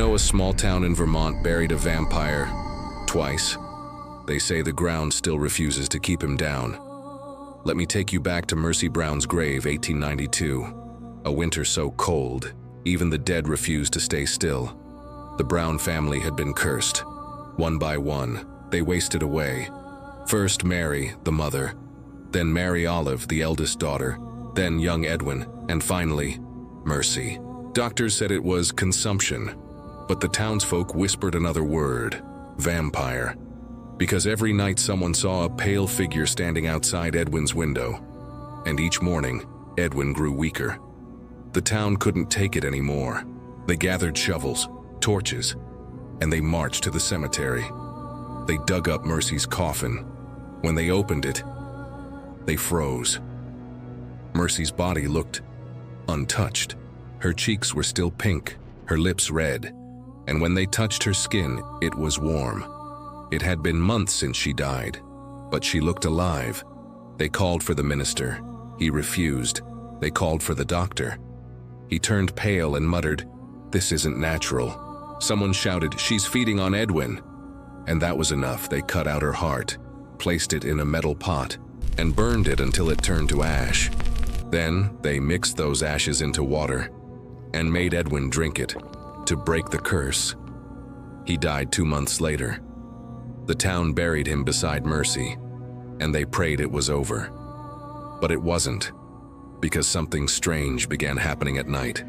know a small town in Vermont buried a vampire twice? They say the ground still refuses to keep him down. Let me take you back to Mercy Brown's grave, 1892. A winter so cold, even the dead refused to stay still. The Brown family had been cursed. One by one, they wasted away. First Mary, the mother, then Mary Olive, the eldest daughter, then young Edwin, and finally, Mercy. Doctors said it was consumption, but the townsfolk whispered another word: vampire. Because every night someone saw a pale figure standing outside Edwin's window, and each morning, Edwin grew weaker. The town couldn't take it anymore. They gathered shovels, torches, and they marched to the cemetery. They dug up Mercy's coffin. When they opened it, they froze. Mercy's body looked untouched. Her cheeks were still pink, her lips red, and when they touched her skin, it was warm. It had been months since she died, but she looked alive. They called for the minister. He refused. They called for the doctor. He turned pale and muttered, "This isn't natural." Someone shouted, "She's feeding on Edwin." And that was enough. They cut out her heart, placed it in a metal pot, and burned it until it turned to ash. Then they mixed those ashes into water and made Edwin drink it to break the curse. He died 2 months later. The town buried him beside Mercy, and they prayed it was over. But it wasn't, because something strange began happening at night.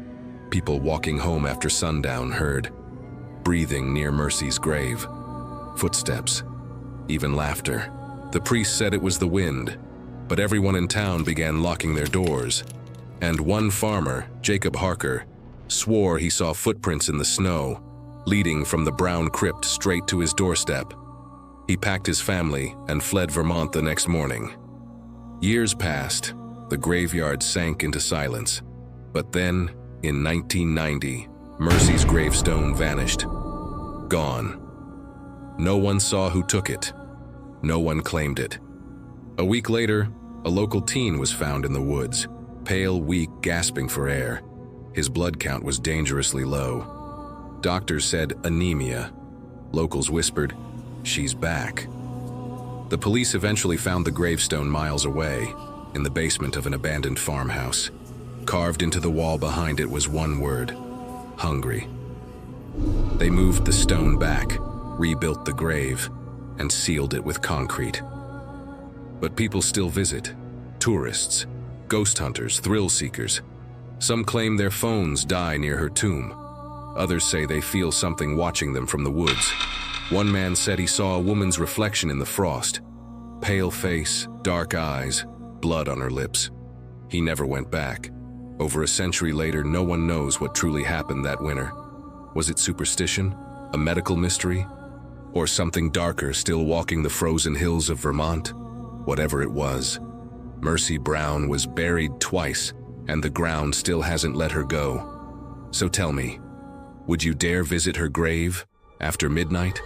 People walking home after sundown heard breathing near Mercy's grave, footsteps, even laughter. The priest said it was the wind, but everyone in town began locking their doors. And one farmer, Jacob Harker, swore he saw footprints in the snow, leading from the Brown crypt straight to his doorstep. He packed his family and fled Vermont the next morning. Years passed, the graveyard sank into silence. But then, in 1990, Mercy's gravestone vanished. Gone. No one saw who took it. No one claimed it. A week later, a local teen was found in the woods, pale, weak, gasping for air. His blood count was dangerously low. Doctors said anemia. Locals whispered, "She's back." The police eventually found the gravestone miles away, in the basement of an abandoned farmhouse. Carved into the wall behind it was one word: hungry. They moved the stone back, rebuilt the grave, and sealed it with concrete. But people still visit. Tourists, ghost hunters, thrill seekers. Some claim their phones die near her tomb. Others say they feel something watching them from the woods. One man said he saw a woman's reflection in the frost. Pale face, dark eyes, blood on her lips. He never went back. Over a century later, no one knows what truly happened that winter. Was it superstition? A medical mystery? Or something darker still walking the frozen hills of Vermont? Whatever it was, Mercy Brown was buried twice, and the ground still hasn't let her go. So tell me, would you dare visit her grave after midnight?